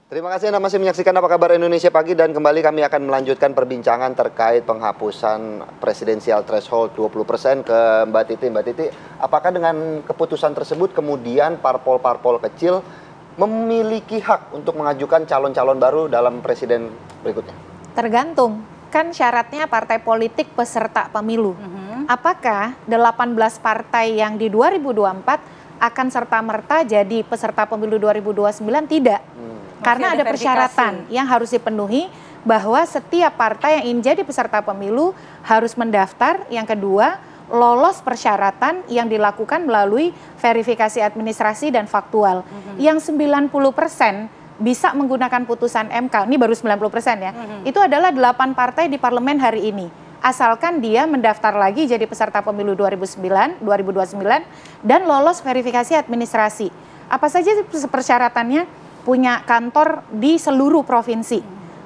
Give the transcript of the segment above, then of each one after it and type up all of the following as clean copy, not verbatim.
Terima kasih Anda masih menyaksikan Apa Kabar Indonesia Pagi, dan kembali kami akan melanjutkan perbincangan terkait penghapusan presidensial threshold 20% ke Mbak Titi. Mbak Titi, apakah dengan keputusan tersebut kemudian parpol-parpol kecil memiliki hak untuk mengajukan calon-calon baru dalam presiden berikutnya? Tergantung, kan syaratnya partai politik peserta pemilu. Apakah 18 partai yang di 2024 akan serta-merta jadi peserta pemilu 2029? Tidak. Karena ada persyaratan yang harus dipenuhi, bahwa setiap partai yang ingin jadi peserta pemilu harus mendaftar. Yang kedua, lolos persyaratan yang dilakukan melalui verifikasi administrasi dan faktual. Yang 90% bisa menggunakan putusan MK, ini baru 90% ya. Itu adalah 8 partai di parlemen hari ini. Asalkan dia mendaftar lagi jadi peserta pemilu 2029 dan lolos verifikasi administrasi. Apa saja persyaratannya? Punya kantor di seluruh provinsi,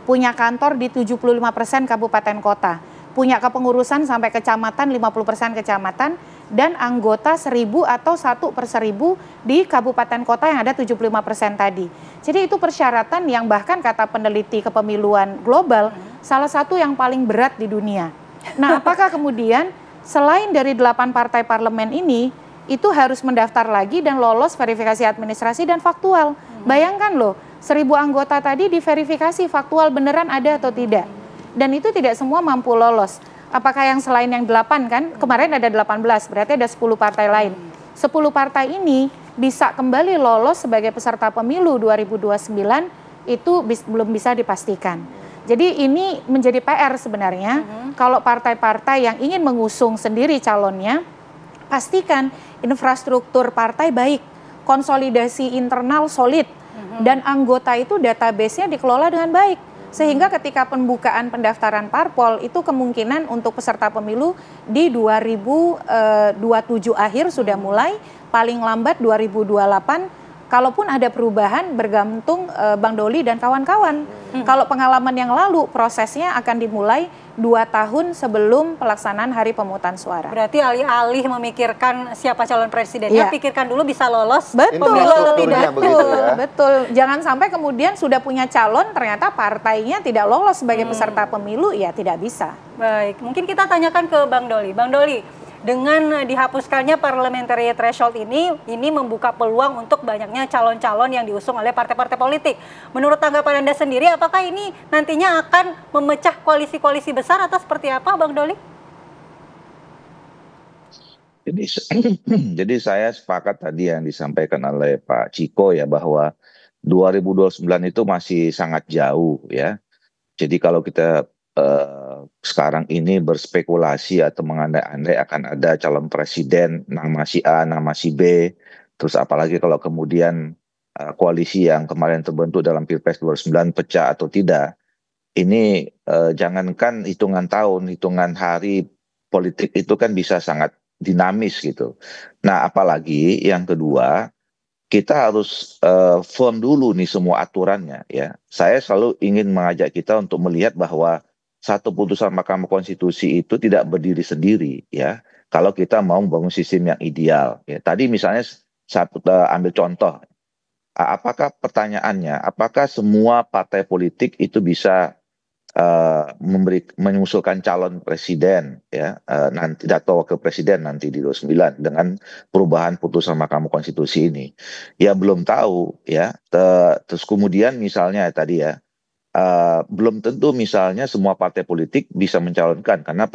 punya kantor di 75% kabupaten kota, punya kepengurusan sampai kecamatan 50% kecamatan, dan anggota 1000 atau 1/1000 di kabupaten kota yang ada 75% tadi. Jadi itu persyaratan yang bahkan kata peneliti kepemiluan global salah satu yang paling berat di dunia. Nah, apakah kemudian selain dari 8 partai parlemen ini itu harus mendaftar lagi dan lolos verifikasi administrasi dan faktual? Bayangkan loh, 1000 anggota tadi diverifikasi faktual beneran ada atau tidak. Dan itu tidak semua mampu lolos. Apakah yang selain yang 8 kan, kemarin ada 18, berarti ada 10 partai lain. 10 partai ini bisa kembali lolos sebagai peserta pemilu 2029, itu belum bisa dipastikan. Jadi ini menjadi PR sebenarnya, kalau partai-partai yang ingin mengusung sendiri calonnya, pastikan infrastruktur partai baik, konsolidasi internal solid, dan anggota itu database-nya dikelola dengan baik. Sehingga ketika pembukaan pendaftaran parpol itu kemungkinan untuk peserta pemilu di 2027 akhir sudah mulai, paling lambat 2028. Kalaupun ada perubahan bergantung Bang Doli dan kawan-kawan. Kalau pengalaman yang lalu prosesnya akan dimulai 2 tahun sebelum pelaksanaan hari pemungutan suara. Berarti alih-alih memikirkan siapa calon presidennya, pikirkan dulu bisa lolos. Betul, tidak. Betul. Jangan sampai kemudian sudah punya calon ternyata partainya tidak lolos sebagai peserta pemilu, ya tidak bisa. Baik, mungkin kita tanyakan ke Bang Doli. Bang Doli, dengan dihapuskannya parliamentary threshold ini membuka peluang untuk banyaknya calon-calon yang diusung oleh partai-partai politik. Menurut tanggapan Anda sendiri, apakah ini nantinya akan memecah koalisi-koalisi besar atau seperti apa, Bang Doli? Jadi saya sepakat tadi yang disampaikan oleh Pak Ciko ya, bahwa 2029 itu masih sangat jauh ya. Jadi kalau kita sekarang ini berspekulasi atau mengandai-andai akan ada calon presiden nama si A, nama si B, terus apalagi kalau kemudian koalisi yang kemarin terbentuk dalam Pilpres 2009 pecah atau tidak, ini jangankan hitungan tahun, hitungan hari, politik itu kan bisa sangat dinamis gitu. Nah, apalagi yang kedua, kita harus firm dulu nih semua aturannya ya. Saya selalu ingin mengajak kita untuk melihat bahwa satu putusan Mahkamah Konstitusi itu tidak berdiri sendiri ya. Kalau kita mau membangun sistem yang ideal ya. Tadi misalnya ambil contoh, apakah pertanyaannya, apakah semua partai politik itu bisa mengusulkan calon presiden ya, nanti atau wakil presiden nanti di 29 dengan perubahan putusan Mahkamah Konstitusi ini? Ya belum tahu ya. Terus kemudian misalnya tadi ya, belum tentu misalnya semua partai politik bisa mencalonkan karena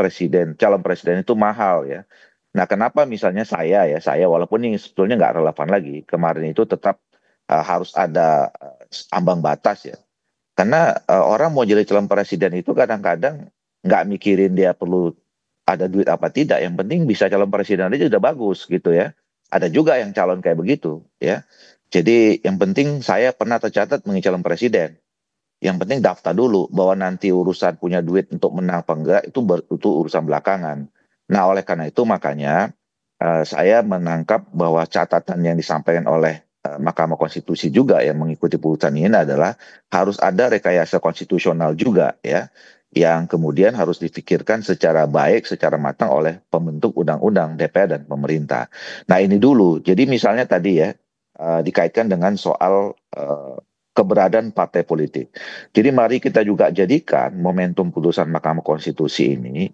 calon presiden itu mahal ya. Nah, kenapa misalnya saya walaupun ini sebetulnya nggak relevan lagi, kemarin itu tetap harus ada ambang batas ya. Karena orang mau jadi calon presiden itu kadang-kadang nggak mikirin dia perlu ada duit apa tidak. Yang penting bisa calon presiden aja udah bagus gitu ya. Ada juga yang calon kayak begitu ya. Jadi yang penting saya pernah tercatat menjadi calon presiden. Yang penting daftar dulu, bahwa nanti urusan punya duit untuk menang apa enggak itu urusan belakangan. Nah, oleh karena itu makanya saya menangkap bahwa catatan yang disampaikan oleh Mahkamah Konstitusi juga yang mengikuti putusan ini adalah harus ada rekayasa konstitusional juga ya, yang kemudian harus difikirkan secara baik, secara matang oleh pembentuk undang-undang, DPR dan pemerintah. Nah, ini dulu. Jadi misalnya tadi ya, dikaitkan dengan soal keberadaan partai politik. Jadi mari kita juga jadikan momentum putusan Mahkamah Konstitusi ini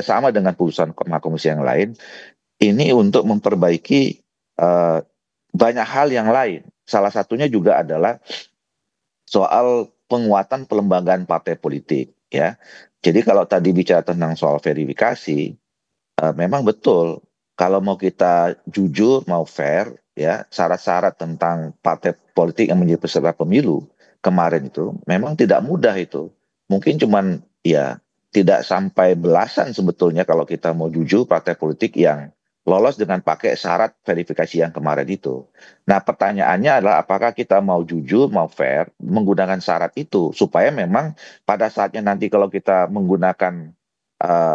sama dengan putusan Mahkamah Konstitusi yang lain ini untuk memperbaiki banyak hal yang lain. Salah satunya juga adalah soal penguatan pelembagaan partai politik, ya. Jadi kalau tadi bicara tentang soal verifikasi, memang betul kalau mau kita jujur, mau fair, ya, syarat-syarat tentang partai politik yang menjadi peserta pemilu kemarin itu memang tidak mudah itu. Mungkin cuman ya tidak sampai belasan sebetulnya kalau kita mau jujur partai politik yang lolos dengan pakai syarat verifikasi yang kemarin itu. Nah, pertanyaannya adalah apakah kita mau jujur, mau fair menggunakan syarat itu supaya memang pada saatnya nanti kalau kita menggunakan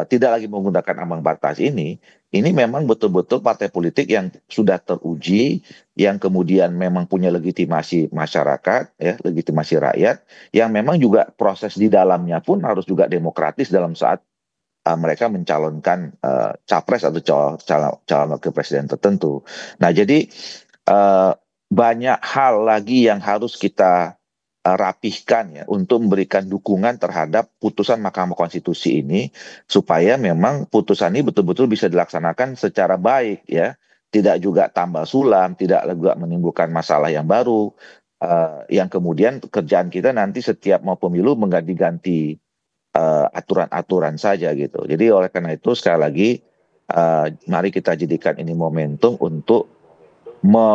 tidak lagi menggunakan ambang batas ini memang betul-betul partai politik yang sudah teruji, yang kemudian memang punya legitimasi masyarakat, ya, legitimasi rakyat, yang memang juga proses di dalamnya pun harus juga demokratis dalam saat mereka mencalonkan capres atau calon wakil presiden tertentu. Nah, jadi banyak hal lagi yang harus kita rapihkan ya untuk memberikan dukungan terhadap putusan Mahkamah Konstitusi ini supaya memang putusan ini betul-betul bisa dilaksanakan secara baik ya, tidak juga tambal sulam, tidak juga menimbulkan masalah yang baru yang kemudian kerjaan kita nanti setiap mau pemilu mengganti-ganti aturan-aturan saja gitu. Jadi oleh karena itu sekali lagi mari kita jadikan ini momentum untuk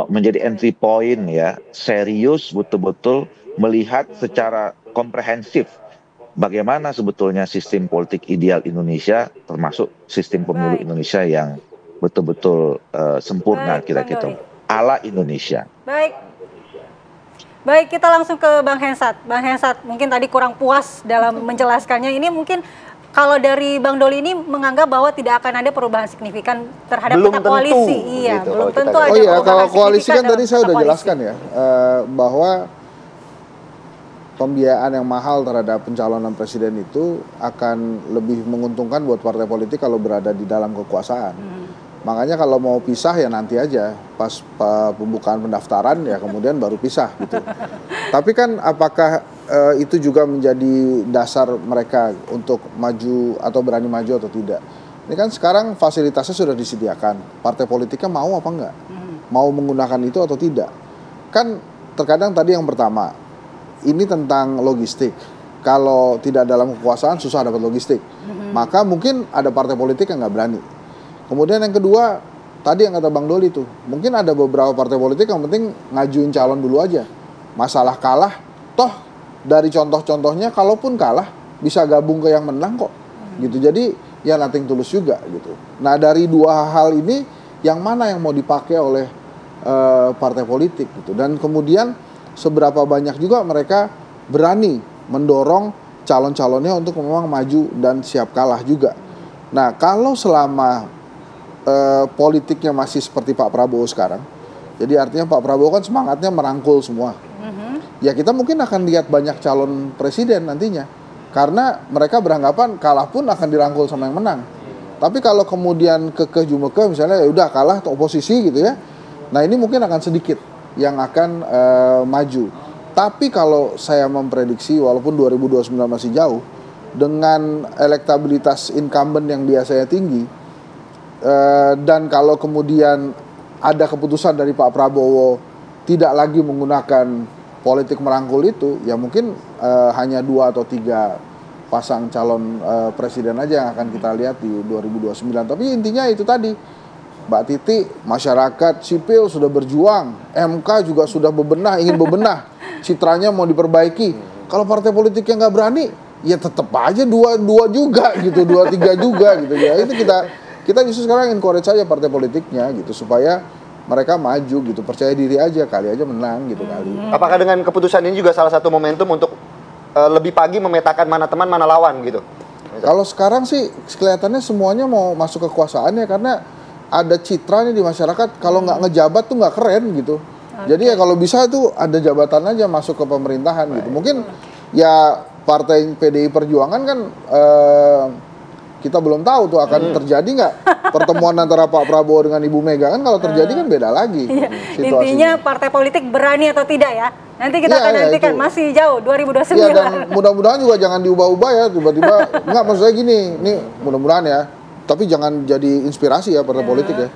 menjadi entry point ya, serius betul-betul melihat secara komprehensif bagaimana sebetulnya sistem politik ideal Indonesia termasuk sistem pemilu Indonesia yang betul-betul sempurna kira-kira ala Indonesia. Baik, kita langsung ke Bang Hensat. Bang Hensat, mungkin tadi kurang puas dalam menjelaskannya. Ini mungkin kalau dari Bang Doli ini menganggap bahwa tidak akan ada perubahan signifikan terhadap peta koalisi. Iya, gitu, belum tentu ada. Oh iya, kalau koalisi kan tadi saya sudah jelaskan ya, bahwa pembiayaan yang mahal terhadap pencalonan presiden itu akan lebih menguntungkan buat partai politik kalau berada di dalam kekuasaan. Makanya kalau mau pisah ya nanti aja pas pembukaan pendaftaran ya kemudian baru pisah gitu. Tapi kan apakah itu juga menjadi dasar mereka untuk maju atau berani maju atau tidak? Ini kan sekarang fasilitasnya sudah disediakan. Partai politiknya mau apa enggak? Mau menggunakan itu atau tidak? Kan terkadang tadi yang pertama, ini tentang logistik. Kalau tidak dalam kekuasaan susah dapat logistik. Maka mungkin ada partai politik yang nggak berani. Kemudian yang kedua, tadi yang kata Bang Doli tuh, mungkin ada beberapa partai politik yang penting ngajuin calon dulu aja. Masalah kalah, toh dari contoh-contohnya kalaupun kalah bisa gabung ke yang menang kok. Gitu. Jadi ya nothing tulus juga gitu. Nah, dari dua hal ini yang mana yang mau dipakai oleh partai politik gitu. Dan kemudian seberapa banyak juga mereka berani mendorong calon-calonnya untuk memang maju dan siap kalah juga. Nah, kalau selama politiknya masih seperti Pak Prabowo sekarang, jadi artinya Pak Prabowo kan semangatnya merangkul semua. Ya kita mungkin akan lihat banyak calon presiden nantinya, karena mereka beranggapan kalah pun akan dirangkul sama yang menang. Tapi kalau kemudian kekeh jumekeh misalnya ya udah kalah atau oposisi gitu ya, nah ini mungkin akan sedikit yang akan maju. Tapi kalau saya memprediksi walaupun 2029 masih jauh, dengan elektabilitas incumbent yang biasanya tinggi, dan kalau kemudian ada keputusan dari Pak Prabowo tidak lagi menggunakan politik merangkul itu, ya mungkin hanya 2 atau 3 pasang calon presiden aja yang akan kita lihat di 2029. Tapi intinya itu tadi, Mbak Titi, masyarakat sipil sudah berjuang, MK juga sudah ingin bebenah, citranya mau diperbaiki. Kalau partai politik yang nggak berani, ya tetap aja 2 juga gitu, 2-3 juga gitu ya. Itu kita justru sekarang encourage saja partai politiknya gitu supaya mereka maju gitu, percaya diri aja, kali aja menang gitu kali. Apakah dengan keputusan ini juga salah satu momentum untuk lebih pagi memetakan mana teman mana lawan gitu? Kalau sekarang sih kelihatannya semuanya mau masuk kekuasaan ya, karena ada citra nih di masyarakat kalau nggak ngejabat tuh nggak keren gitu. Jadi ya kalau bisa tuh ada jabatan aja masuk ke pemerintahan gitu. Mungkin ya partai PDI Perjuangan kan kita belum tahu tuh akan terjadi nggak pertemuan antara Pak Prabowo dengan Ibu Mega. Kan kalau terjadi kan beda lagi situasinya. Intinya partai politik berani atau tidak ya. Nanti kita akan nantikan, masih jauh 2029. Iya, dan mudah-mudahan juga jangan diubah-ubah ya tiba-tiba. Nggak, maksud saya gini, ini mudah-mudahan ya, tapi jangan jadi inspirasi ya partai politik ya.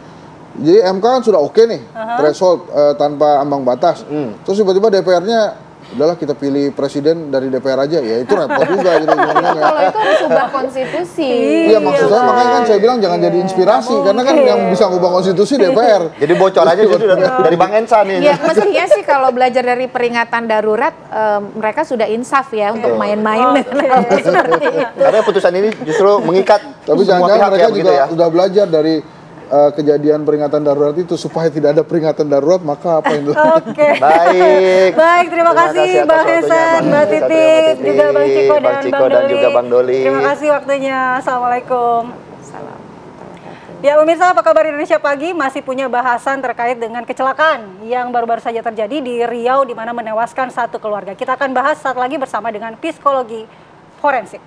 Jadi MK kan sudah oke nih, threshold tanpa ambang batas. Terus tiba-tiba DPR-nya udahlah kita pilih presiden dari DPR aja, ya itu repot juga gitu. Kalau itu harus ubah konstitusi. Iya, maksud saya makanya kan saya bilang jangan jadi inspirasi, karena kan yang bisa ngubah konstitusi DPR. Jadi bocor aja itu dari Bang Ensa nih. Ya, mestinya sih kalau belajar dari peringatan darurat, mereka sudah insaf ya untuk main-main dengan hal seperti itu. Karena putusan ini justru mengikat Tapi semua jangan-jangan pihak mereka ya, juga begitu ya. sudah belajar dari kejadian peringatan darurat itu, supaya tidak ada peringatan darurat, maka apa yang dilakukan? Oke. Baik. Baik, terima kasih atas Bang waktunya, Hesan, Bang Mbak Satrio, Titik, juga Bang Ciko Bang dan Ciko Bang dan Doli. juga Bang Doli. Terima kasih waktunya. Assalamualaikum. Salam. Ya pemirsa, apa kabar Indonesia Pagi masih punya bahasan terkait dengan kecelakaan yang baru-baru saja terjadi di Riau, di mana menewaskan satu keluarga. Kita akan bahas saat lagi bersama dengan psikologi forensik.